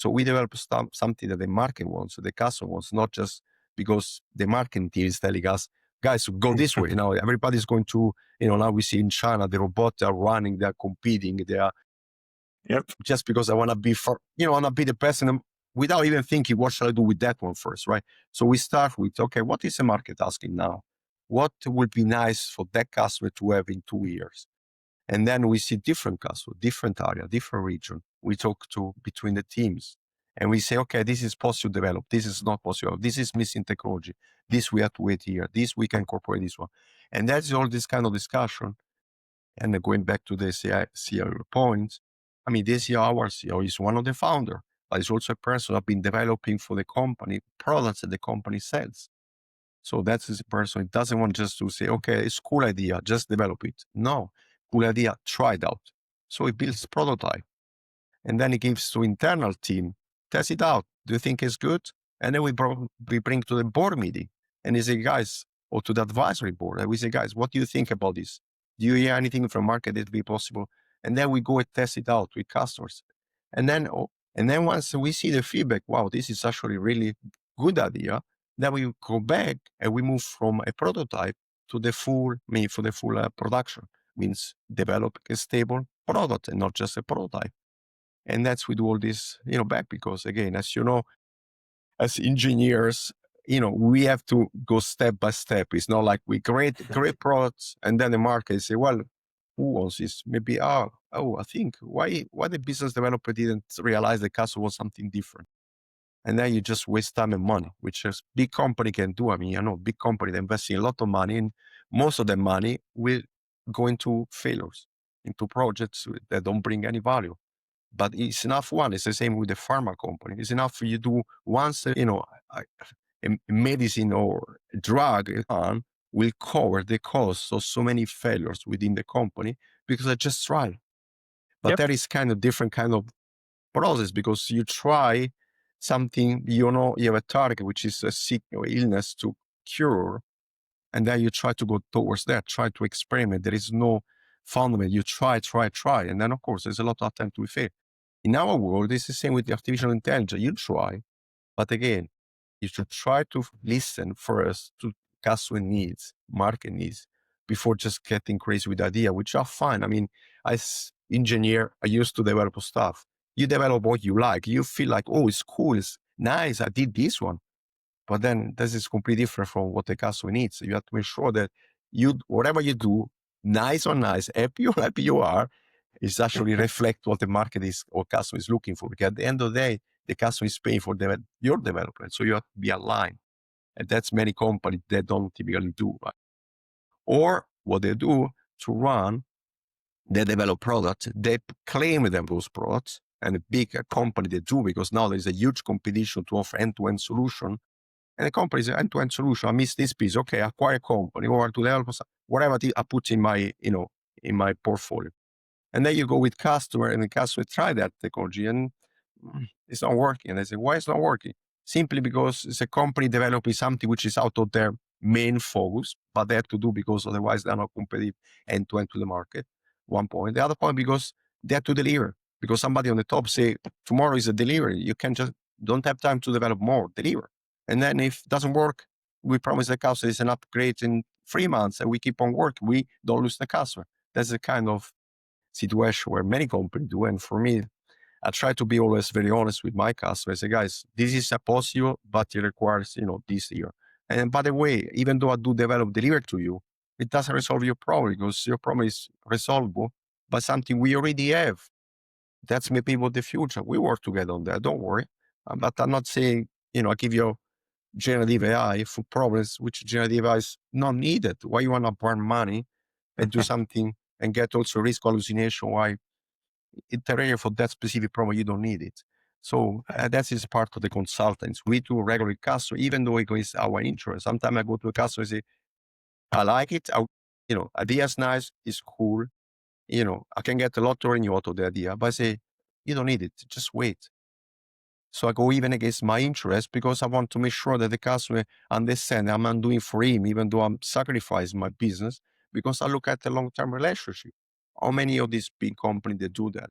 So we develop something that the market wants, the customer wants, not just because the marketing team is telling us, guys, go this way. Everybody's going to, now we see in China, the robots are running, they're competing, they are just because I want to be want to be the best, and without even thinking, what shall I do with that one first, right? So we start with, okay, what is the market asking now? What would be nice for that customer to have in 2 years? And then we see different customers, different area, different region. We talk to between the teams and we say, okay, this is possible to develop. This is not possible. This is missing technology. This we have to wait here. This we can incorporate this one. And that's all this kind of discussion. And going back to the CEO point, I mean, this year our CEO is one of the founder, but he's also a person who has been developing for the company products that the company sells. So that's a person. It doesn't want just to say, okay, it's a cool idea, just develop it. No, cool idea, try it out. So he builds prototype. And then he gives to internal team, test it out. Do you think it's good? And then we bring to the board meeting. And he say, guys, or to the advisory board. And we say, guys, what do you think about this? Do you hear anything from market that be possible? And then we go and test it out with customers. And then once we see the feedback, wow, this is actually really good idea. Then we go back and we move from a prototype to the full production. Means develop a stable product and not just a prototype. And that's we do all this, back because again, as you know, as engineers, we have to go step by step. It's not like we create products and then the market say, well, who wants this? Maybe, I think why the business developer didn't realize the customer wants something different. And then you just waste time and money, which a big company can do. I mean, big company, they're investing a lot of money and most of the money will go into failures, into projects that don't bring any value. But it's enough one. It's the same with the pharma company. It's enough for you to do once, a medicine or a drug will cover the cost of so many failures within the company because I just tried. But that is kind of different kind of process because you try something, you have a target, which is a sick or illness to cure. And then you try to go towards that, try to experiment. There is no fundament. You try. And then, of course, there's a lot of time to fail. In our world, it's the same with the artificial intelligence. You try, but again, you should try to listen first to customer needs, market needs, before just getting crazy with idea, which are fine. I mean, as engineer, I used to develop stuff. You develop what you like. You feel like, oh, it's cool, it's nice, I did this one. But then this is completely different from what the customer needs. You have to make sure that whatever you do, nice or nice, happy or happy you are, is actually reflect what the market is or customer is looking for. Because at the end of the day, the customer is paying for your development. So you have to be aligned. And that's many companies that don't typically do. Right? Or what they do to run, they develop products, they claim them those products, and a big company they do because now there's a huge competition to offer end-to-end solution. And the company is an end-to-end solution. I miss this piece. Okay, acquire a company or to develop whatever I put in my, in my portfolio. And then you go with customer and the customer try that technology and it's not working. And they say, why it's not working? Simply because it's a company developing something which is out of their main focus, but they have to do because otherwise they're not competitive end-to-end to the market. One point. The other point, because they have to deliver. Because somebody on the top say, tomorrow is a delivery. You can just don't have time to develop more, deliver. And then if it doesn't work, we promise the customer it's an upgrade in 3 months and we keep on working. We don't lose the customer. That's the kind of situation where many companies do. And for me, I try to be always very honest with my customers. I say, guys, this is a possible, but it requires, this year. And by the way, even though I do deliver to you, it doesn't resolve your problem because your problem is resolvable by something we already have. That's maybe what the future. We work together on that. Don't worry. But I'm not saying, I give you generative AI for problems which generative AI is not needed. Why you want to burn money and do something and get also risk hallucination? Why iterate for that specific problem? You don't need it. So that is part of the consultants. We do regular customer, even though it is our interest. Sometimes I go to a customer and say, I like it. Idea's nice, it's cool. I can get a lot of renewal out of the idea, but I say, you don't need it. Just wait. So I go even against my interest because I want to make sure that the customer understands I'm not doing for him, even though I'm sacrificing my business, because I look at the long-term relationship. How many of these big companies they do that?